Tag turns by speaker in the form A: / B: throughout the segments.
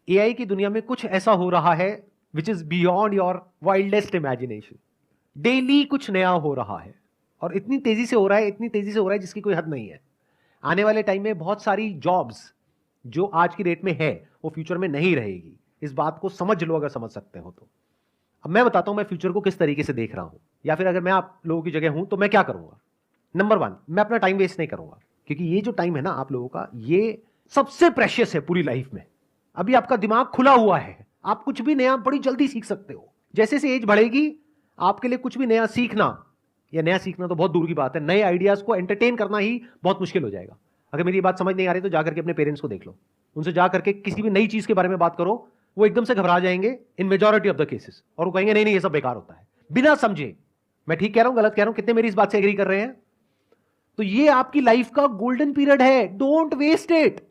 A: AI की दुनिया में कुछ ऐसा हो रहा है which is beyond your wildest imagination. Daily कुछ नया हो रहा है और इतनी तेजी से हो रहा है, इतनी तेजी से हो रहा है जिसकी कोई हद नहीं है। आने वाले टाइम में बहुत सारी जॉब्स जो आज की डेट में है वो फ्यूचर में नहीं रहेगी। इस बात को समझ लो अगर समझ सकते हो तो। अब मैं बताता हूं मैं फ्यूचर को किस तरीके से देख रहा हूं, या फिर अगर मैं आप लोगों की जगह हूं तो मैं क्या करूंगा। नंबर वन, मैं अपना टाइम वेस्ट नहीं करूंगा, क्योंकि ये जो टाइम है ना आप लोगों का, ये सबसे प्रेशियस है पूरी लाइफ में। अभी आपका दिमाग खुला हुआ है, आप कुछ भी नया बड़ी जल्दी सीख सकते हो। जैसे जैसे एज बढ़ेगी आपके लिए कुछ भी नया सीखना, या नया सीखना तो बहुत दूर की बात है, नए आइडियाज को एंटरटेन करना ही बहुत मुश्किल हो जाएगा। अगर मेरी बात समझ नहीं आ रही तो जाकर के अपने पेरेंट्स को देख लो, उनसे जाकर के किसी भी नई चीज के बारे में बात करो, वो एकदम से घबरा जाएंगे इन मेजॉरिटी ऑफ द केसेस, और वो कहेंगे नहीं नहीं ये सब बेकार होता है, बिना समझे। मैं ठीक कह रहा हूं गलत कह रहा हूं, कितने मेरी इस बात से एग्री कर रहे हैं? तो ये आपकी लाइफ का गोल्डन पीरियड है, डोंट वेस्ट इट।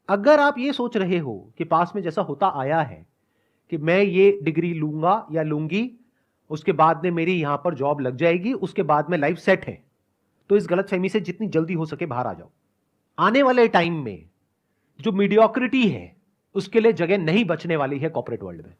A: अगर आप ये सोच रहे हो कि पास में जैसा होता आया है कि मैं ये डिग्री लूंगा या लूंगी, उसके बाद में मेरी यहां पर जॉब लग जाएगी, उसके बाद में लाइफ सेट है, तो इस गलतफहमी से जितनी जल्दी हो सके बाहर आ जाओ। आने वाले टाइम में जो मीडियोक्रिटी है उसके लिए जगह नहीं बचने वाली है कॉर्पोरेट वर्ल्ड में।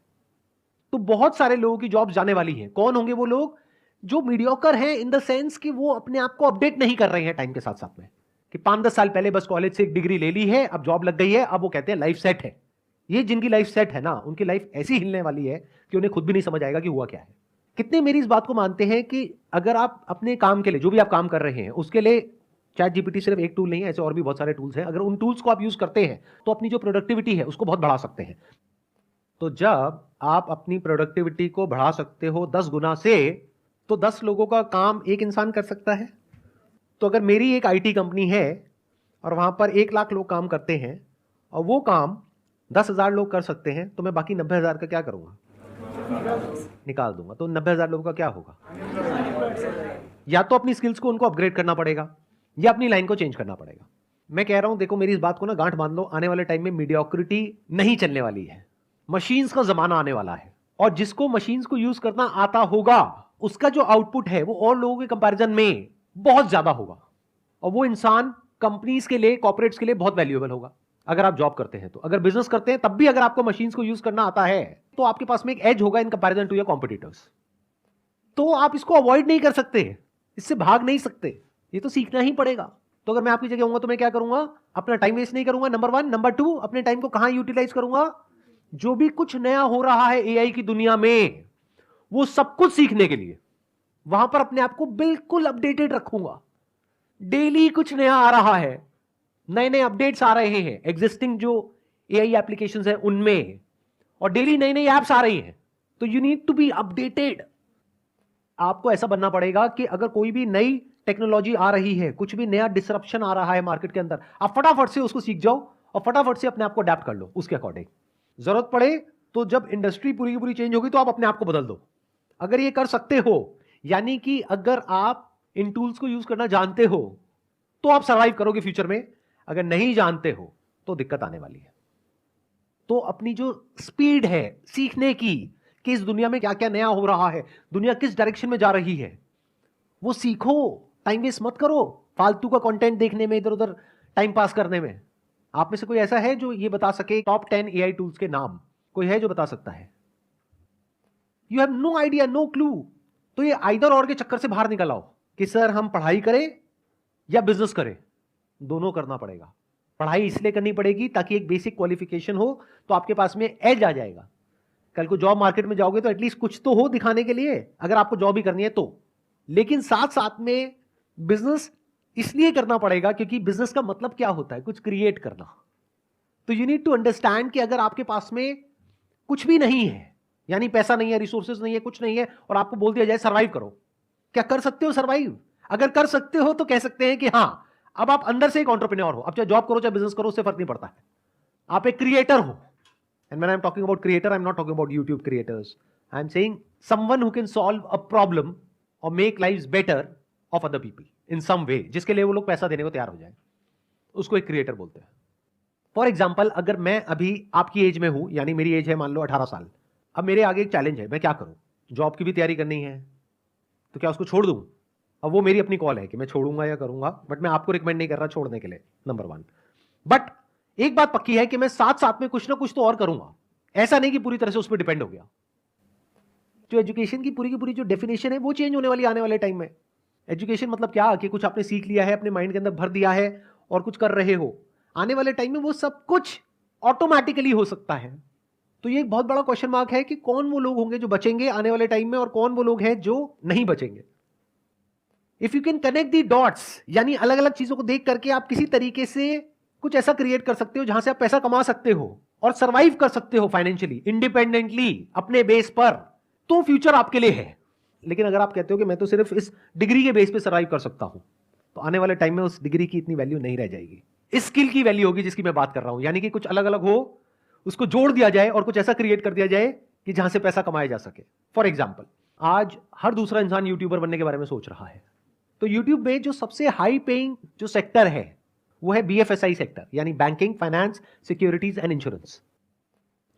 A: तो बहुत सारे लोगों की जॉब जाने वाली है। कौन होंगे वो लोग? जो मीडियोकर हैं इन द सेंस कि वो अपने आप को अपडेट नहीं कर रहे हैं टाइम के साथ साथ में, कि 5-10 साल पहले बस कॉलेज से एक डिग्री ले ली है, अब जॉब लग गई है, अब वो कहते हैं लाइफ सेट है। ये जिनकी लाइफ सेट है ना, उनकी लाइफ ऐसी हिलने वाली है कि उन्हें खुद भी नहीं समझ आएगा कि हुआ क्या है। कितने मेरी इस बात को मानते हैं कि अगर आप अपने काम के लिए, जो भी आप काम कर रहे हैं उसके लिए, चैट जीपीटी सिर्फ एक टूल नहीं है, ऐसे और भी बहुत सारे टूल्स हैं, अगर उन टूल्स को आप यूज करते हैं तो अपनी जो प्रोडक्टिविटी है उसको बहुत बढ़ा सकते हैं। तो जब आप अपनी प्रोडक्टिविटी को बढ़ा सकते हो 10 गुना से, तो 10 लोगों का काम एक इंसान कर सकता है। तो अगर मेरी एक आईटी कंपनी है और वहां पर 1 लाख लोग काम करते हैं और वो काम 10,000 लोग कर सकते हैं, तो मैं बाकी 90,000 का क्या करूंगा? निकाल दूंगा। तो 90,000 लोगों का क्या होगा? या तो अपनी स्किल्स को उनको अपग्रेड करना पड़ेगा या अपनी लाइन को चेंज करना पड़ेगा। मैं कह रहा हूं, देखो मेरी इस बात को ना गांठ बांध लो, आने वाले टाइम में मीडियोक्रिटी नहीं चलने वाली है, मशीन्स का जमाना आने वाला है। और जिसको मशीन्स को यूज करना आता होगा उसका जो आउटपुट है वो और लोगों के कंपैरिजन में बहुत ज्यादा होगा, और वो इंसान कंपनीज के लिए, कॉर्पोरेट्स के लिए बहुत वैल्यूएबल होगा। अगर आप जॉब करते हैं तो, अगर बिजनेस करते हैं तब भी अगर आपको मशीन्स को यूज करना आता है तो आपके पास में एक एज होगा in comparison to your competitors. तो आप इसको अवॉइड नहीं कर सकते, इससे भाग नहीं सकते, ये तो सीखना ही पड़ेगा। तो अगर मैं आपकी जगह होऊंगा तो मैं क्या करूंगा? अपना टाइम वेस्ट नहीं करूंगा, नंबर वन। नंबर टू, अपने टाइम को कहां यूटिलाइज करूंगा? जो भी कुछ नया हो रहा है एआई की दुनिया में, वो सब कुछ सीखने के लिए वहां पर अपने आप को बिल्कुल अपडेटेड रखूंगा। डेली कुछ नया आ रहा है, नए नए अपडेट्स आ रहे हैं एग्जिस्टिंग जो एआई एप्लीकेशंस हैं उनमें, और डेली नई नई एप्स आ रही हैं। तो you need to be updated. आपको ऐसा बनना पड़ेगा कि अगर कोई भी नई टेक्नोलॉजी आ रही है, कुछ भी नया डिसरप्शन आ रहा है मार्केट के अंदर, आप फटाफट से उसको सीख जाओ और फटाफट से अपने आप को अडेप्ट कर लो उसके अकॉर्डिंग। जरूरत पड़े तो जब इंडस्ट्री पूरी की पूरी चेंज होगी तो आप अपने आप को बदल दो। अगर ये कर सकते हो, यानी कि अगर आप इन टूल्स को यूज करना जानते हो तो आप सर्वाइव करोगे फ्यूचर में। अगर नहीं जानते हो तो दिक्कत आने वाली है। तो अपनी जो स्पीड है सीखने की, कि इस दुनिया में क्या क्या नया हो रहा है, दुनिया किस डायरेक्शन में जा रही है, वो सीखो। टाइम वेस्ट मत करो फालतू का कंटेंट देखने में, इधर उधर टाइम पास करने में। आप में से कोई ऐसा है जो ये बता सके टॉप 10 एआई टूल्स के नाम? कोई है जो बता सकता है? You have no idea, no clue. तो ये आइदर और के चक्कर से बाहर निकल आओ कि सर हम पढ़ाई करें या बिजनेस करें। दोनों करना पड़ेगा। पढ़ाई इसलिए करनी पड़ेगी ताकि एक बेसिक क्वालिफिकेशन हो, तो आपके पास में एज आ जाएगा। कल को जॉब मार्केट में जाओगे तो एटलीस्ट कुछ तो हो दिखाने के लिए, अगर आपको जॉब ही करनी है तो। लेकिन साथ साथ में बिजनेस इसलिए करना पड़ेगा क्योंकि बिजनेस का मतलब क्या होता है? कुछ क्रिएट करना। तो यू नीड टू अंडरस्टैंड कि अगर आपके पास में कुछ भी नहीं है, यानी पैसा नहीं है, रिसोर्सेज नहीं है, कुछ नहीं है, और आपको बोल दिया जाए सर्वाइव करो, क्या कर सकते हो सर्वाइव? अगर कर सकते हो तो कह सकते हैं कि हां, अब आप अंदर से एक एंटरप्रेन्योर हो। अब चाहे जॉब करो चाहे बिजनेस करो, उससे फर्क नहीं पड़ता है, आप एक क्रिएटर हो। And when I am talking about creator, I am not talking about YouTube creators, I am saying someone who can solve a problem और make lives better of other people in some way, जिसके लिए वो लोग पैसा देने को तैयार हो जाए, उसको एक क्रिएटर बोलते हैं। फॉर एग्जाम्पल, अगर मैं अभी आपकी एज में हूं, यानी मेरी एज है मान लो 18 साल, अब मेरे आगे एक चैलेंज है, मैं क्या करूं? जॉब की भी तैयारी करनी है, तो क्या उसको छोड़ दूं? अब वो मेरी अपनी कॉल है कि मैं छोड़ूंगा या करूंगा, बट मैं आपको रिकमेंड नहीं कर रहा छोड़ने के लिए, नंबर वन। बट एक बात पक्की है कि मैं साथ साथ में कुछ ना कुछ तो और करूंगा, ऐसा नहीं कि पूरी तरह से उस पर डिपेंड हो गया। जो एजुकेशन की पूरी जो डेफिनेशन है वो चेंज होने वाली आने वाले टाइम में। एजुकेशन मतलब क्या कि कुछ आपने सीख लिया है, अपने माइंड के अंदर भर दिया है और कुछ कर रहे हो। आने वाले टाइम में वो सब कुछ ऑटोमेटिकली हो सकता है। तो ये एक बहुत बड़ा क्वेश्चन मार्क है कि कौन वो लोग होंगे जो बचेंगे आने वाले टाइम में और कौन वो लोग हैं जो नहीं बचेंगे। If you can connect the dots, यानी अलग अलग चीजों को देख करके आप किसी तरीके से कुछ ऐसा क्रिएट कर सकते हो जहां से आप पैसा कमा सकते हो और सरवाइव कर सकते हो फाइनेंशियली इंडिपेंडेंटली अपने बेस पर, तो फ्यूचर आपके लिए है। लेकिन अगर आप कहते हो कि मैं तो सिर्फ इस डिग्री के बेस पे सरवाइव कर सकता हूं, तो आने वाले टाइम में उस डिग्री की इतनी वैल्यू नहीं रह जाएगी। इस स्किल की वैल्यू होगी जिसकी मैं बात कर रहा हूं, यानी कि कुछ अलग अलग हो, उसको जोड़ दिया जाए और कुछ ऐसा क्रिएट कर दिया जाए कि जहां से पैसा कमाया जा सके। फॉर एग्जाम्पल, आज हर दूसरा इंसान यूट्यूबर बनने के बारे में सोच रहा है। तो यूट्यूब में जो सबसे हाई पेइंग जो सेक्टर है वो है BFSI सेक्टर, यानी banking, finance, securities and insurance.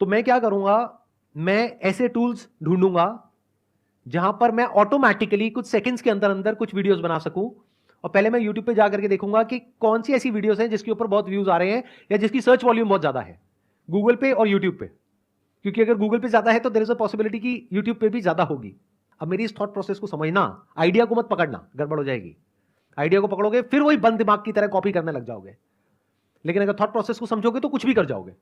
A: तो मैं क्या करूंगा, मैं ऐसे टूल्स ढूंढूंगा जहां पर मैं ऑटोमेटिकली कुछ सेकंड्स के अंदर अंदर कुछ वीडियोस बना सकूं। और पहले मैं यूट्यूब पे जाकर के देखूंगा कि कौन सी ऐसी वीडियोस हैं जिसके ऊपर बहुत व्यूज आ रहे हैं या जिसकी सर्च वॉल्यूम बहुत ज्यादा है, गूगल पे और यूट्यूब पे। क्योंकि अगर गूगल पे ज्यादा है तो देयर इज अ पॉसिबिलिटी कि यूट्यूब पे भी ज्यादा होगी। अब मेरी इस थॉट प्रोसेस को समझना, आइडिया को मत पकड़ना, गड़बड़ हो जाएगी। आइडिया को पकड़ोगे फिर वही बंद दिमाग की तरह कॉपी करने लग जाओगे, लेकिन अगर थॉट प्रोसेस को समझोगे तो कुछ भी कर जाओगे।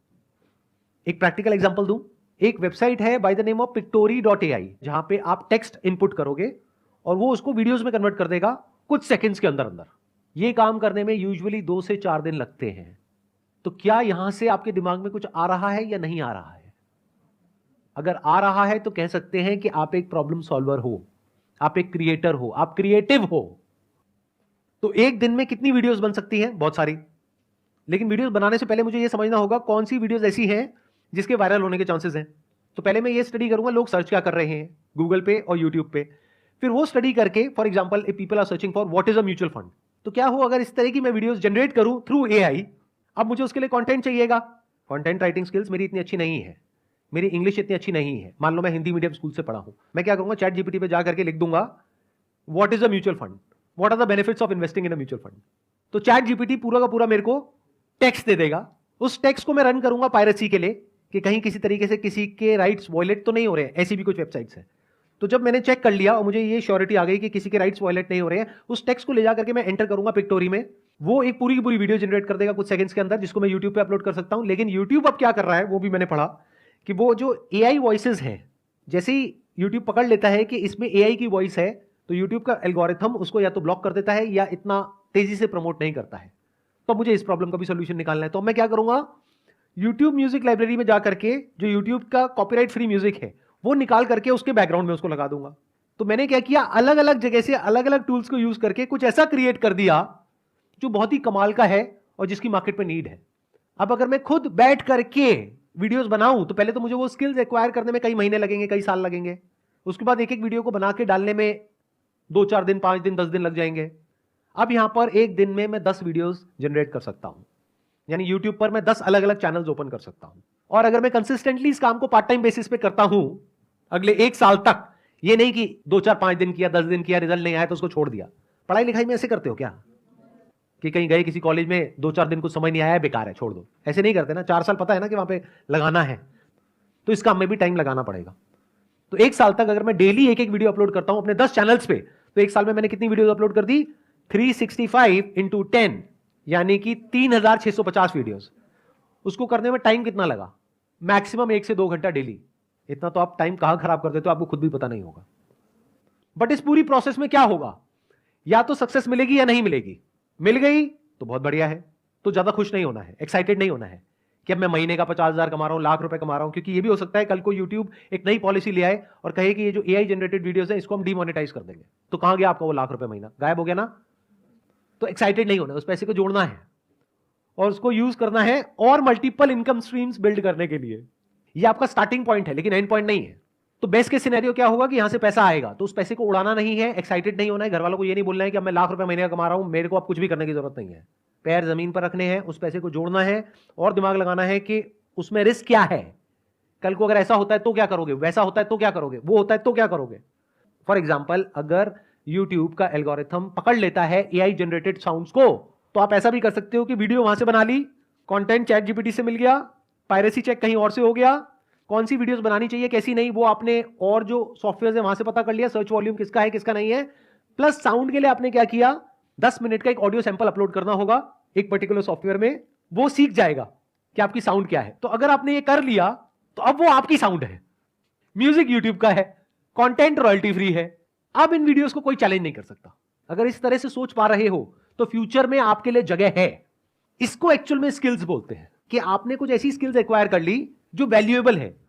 A: एक प्रैक्टिकल एग्जांपल दूं, एक वेबसाइट है by the name of pictory.ai, जहां पे आप टेक्स्ट इनपुट करोगे और वो उसको वीडियोस में कन्वर्ट कर देगा कुछ सेकंड्स के अंदर अंदर। ये काम करने में यूजुअली 2 से 4 दिन लगते हैं। तो क्या यहां से आपके दिमाग में कुछ आ रहा है या नहीं आ रहा है? अगर आ रहा है तो कह सकते हैं कि आप एक प्रॉब्लम सॉल्वर हो, आप एक क्रिएटर हो, आप क्रिएटिव हो। तो एक दिन में कितनी वीडियोस बन सकती हैं? बहुत सारी। लेकिन वीडियोस बनाने से पहले मुझे यह समझना होगा कौन सी वीडियोस ऐसी हैं जिसके वायरल होने के चांसेस हैं। तो पहले मैं ये स्टडी करूंगा लोग सर्च क्या कर रहे हैं गूगल पे और यूट्यूब पे। फिर वो स्टडी करके, for example if people are searching for what is a mutual fund, तो क्या हो अगर इस तरह की मैं वीडियोस जनरेट करूं थ्रू AI। अब मुझे उसके लिए कंटेंट चाहिएगा। कंटेंट राइटिंग स्किल्स मेरी इतनी अच्छी नहीं है, मेरी इंग्लिश इतनी अच्छी नहीं है। मान लो मैं हिंदी मीडियम स्कूल से पढ़ा हूं, मैं क्या करूंगा, चैट जीपीटी पे जाकर के लिख दूंगा what is a mutual fund, what are the benefits of investing in a mutual fund. तो चैट जीपीटी पूरा का पूरा मेरे को टेक्स्ट दे देगा। उस टेक्स्ट को मैं रन करूंगा पायरेसी के लिए कि कहीं किसी तरीके से किसी के राइट्स वायलेट तो नहीं हो रहे हैं। ऐसी भी कुछ वेबसाइट्स हैं। तो जब मैंने चेक कर लिया और मुझे ये श्योरिटी आ गई कि किसी के राइट्स वायलेट नहीं हो रहे हैं, उस टेक्स्ट को ले जाकर के मैं एंटर करूंगा पिक्टोरी में, वो एक पूरी की पूरी वीडियो जनरेट कर देगा कुछ सेकंड्स के अंदर, जिसको मैं यूट्यूब पे अपलोड कर सकता हूं। लेकिन यूट्यूब अब क्या कर रहा है वो भी मैंने पढ़ा कि वो जो AI वॉइसेस हैं, जैसे ही यूट्यूब पकड़ लेता है कि इसमें AI की वॉइस है, तो यूट्यूब का एल्गोरिथम उसको या तो ब्लॉक कर देता है या इतना तेजी से प्रमोट नहीं करता है। तो मुझे इस प्रॉब्लम का भी सोल्यूशन निकालना है। तो मैं क्या करूंगा, यूट्यूब म्यूजिक लाइब्रेरी में जाकर के जो यूट्यूब का कॉपीराइट फ्री म्यूजिक है वो निकाल करके उसके बैकग्राउंड में उसको लगा दूंगा। तो मैंने क्या किया, अलग अलग जगह से अलग अलग टूल्स को यूज करके कुछ ऐसा क्रिएट कर दिया जो बहुत ही कमाल का है और जिसकी मार्केट पे नीड है। अब अगर मैं खुद बैठ करके वीडियोस बनाऊं तो पहले तो मुझे वो स्किल्स एक्वायर करने में कई महीने लगेंगे, कई साल लगेंगे। उसके बाद एक एक वीडियो को बना के डालने में 2-4 दिन, 5 दिन, 10 दिन लग जाएंगे। अब यहां पर एक दिन में मैं 10 वीडियोस जनरेट कर सकता हूं, यानी यूट्यूब पर मैं 10 अलग अलग चैनल्स ओपन कर सकता हूं। और अगर मैं कंसिस्टेंटली इस काम को पार्ट टाइम बेसिस पे करता हूं अगले 1 साल तक, ये नहीं कि 2-4-5 दिन किया, 10 दिन किया, रिजल्ट नहीं आया तो उसको छोड़ दिया। पढ़ाई लिखाई में ऐसे करते हो क्या कि कहीं गए किसी कॉलेज में, 2-4 दिन कुछ समझ नहीं आया, बेकार है, छोड़ दो। ऐसे नहीं करते ना। 4 साल पता है ना कि वहां पे लगाना है, तो इस काम में भी टाइम लगाना पड़ेगा। तो 1 साल तक अगर मैं डेली एक एक वीडियो अपलोड करता हूं अपने 10 चैनल्स पे, तो 1 साल में मैंने कितनी वीडियो अपलोड कर दी, 365 into 10, यानी कि 3650 वीडियोस। उसको करने में टाइम कितना लगा, मैक्सिमम 1 से 2 घंटा डेली। इतना तो आप टाइम कहां खराब कर देते हो आपको खुद भी पता नहीं होगा। बट इस पूरी प्रोसेस में क्या होगा, या तो सक्सेस मिलेगी या नहीं मिलेगी। मिल गई तो बहुत बढ़िया है, तो ज्यादा खुश नहीं होना है, एक्साइटेड नहीं होना है कि अब मैं महीने का 50,000 कमा रहा हूं, लाख रुपए कमा रहा हूं। क्योंकि ये भी हो सकता है कल को यूट्यूब एक नई पॉलिसी ले आए और कहे कि ये जो AI जनरेटेड वीडियोस है इसको हम डिमोनेटाइज कर देंगे, तो कहां गया आपका वो लाख रुपए महीना, गायब हो गया ना। तो एक्साइटेड नहीं होना, उस पैसे को जोड़ना है और उसको यूज करना है और मल्टीपल इनकम स्ट्रीम्स बिल्ड करने के लिए। ये आपका स्टार्टिंग पॉइंट है लेकिन एंड पॉइंट नहीं है। तो बेस्ट के सिनेरियो क्या होगा कि यहां से पैसा आएगा, तो उस पैसे को उड़ाना नहीं है, एक्साइटेड नहीं होना है। घर वालों को ये नहीं बोलना है कि अब मैं लाख रुपए महीने का कमा रहा हूं, मेरे को अब कुछ भी करने की जरूरत नहीं है। पैर जमीन पर रखने हैं, उस पैसे को जोड़ना है और दिमाग लगाना है कि उसमें रिस्क क्या है। कल को अगर ऐसा होता है तो क्या करोगे, वैसा होता है तो क्या करोगे, वो होता है तो क्या करोगे। फॉर एग्जाम्पल, अगर यूट्यूब का एल्गोरिथम पकड़ लेता है AI जनरेटेड साउंड्स को, तो आप ऐसा भी कर सकते हो कि वीडियो वहां से बना ली कंटेंट चैट जीपीटी से मिल गया, पायरेसी चेक कहीं और से हो गया, कौन सी वीडियोस बनानी चाहिए कैसी नहीं वो आपने और जो सॉफ्टवेयर है वहां से पता कर लिया, सर्च वॉल्यूम किसका है किसका नहीं है। प्लस साउंड के लिए आपने क्या किया, 10 मिनट का एक ऑडियो सैंपल अपलोड करना होगा एक पर्टिकुलर सॉफ्टवेयर में, वो सीख जाएगा कि आपकी साउंड क्या है। तो अगर आपने ये कर लिया तो अब वो आपकी साउंड है। म्यूजिक यूट्यूब का है, कंटेंट रॉयल्टी फ्री है, अब इन वीडियोस को कोई चैलेंज नहीं कर सकता। अगर इस तरह से सोच पा रहे हो तो फ्यूचर में आपके लिए जगह है। इसको एक्चुअल में स्किल्स बोलते हैं कि आपने कुछ ऐसी स्किल्स एक्वायर कर ली जो वैल्यूएबल है।